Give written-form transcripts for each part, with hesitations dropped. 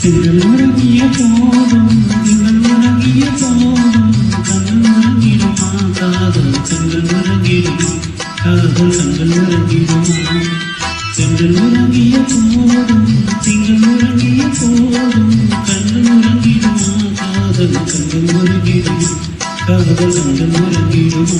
திங்கள் உறங்கிய போதும் திங்கள் உறங்கிய போதும் கண்கள் உறங்கிடுமா காதல் கண்கள் உறங்கிடுமா காதல் கண்கள் உறங்கிடுமா திங்கள் உறங்கிய போதும் திங்கள் உறங்கிய போதும் கண்கள் உறங்கிடுமா காதல் கண்கள் உறங்கிடுமா காதல் கண்கள் உறங்கிடுமா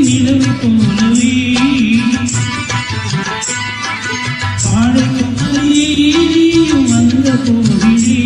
நிலவை போலவே பாடைக்கும் அருகிலே வந்த போதிலே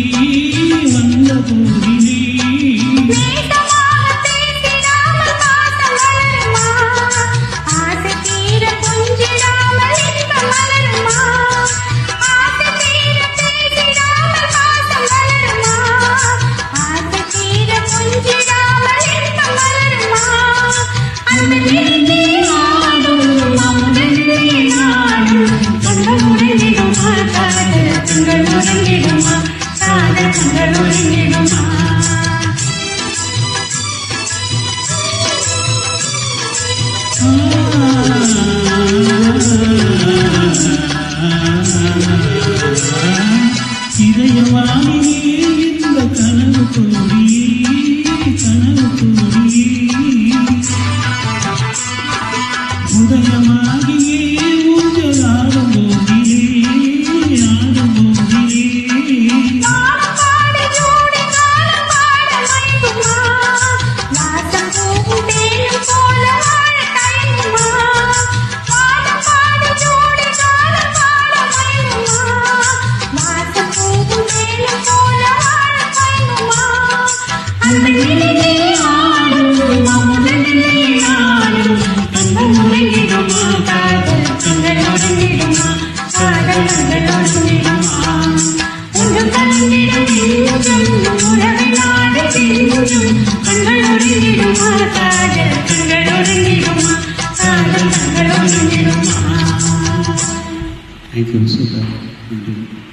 இதயவானிலே இந்த கனவு தோழியே உதயமாகியே ஊஞ்சல் ஆடும் போதிலே Thank you, super.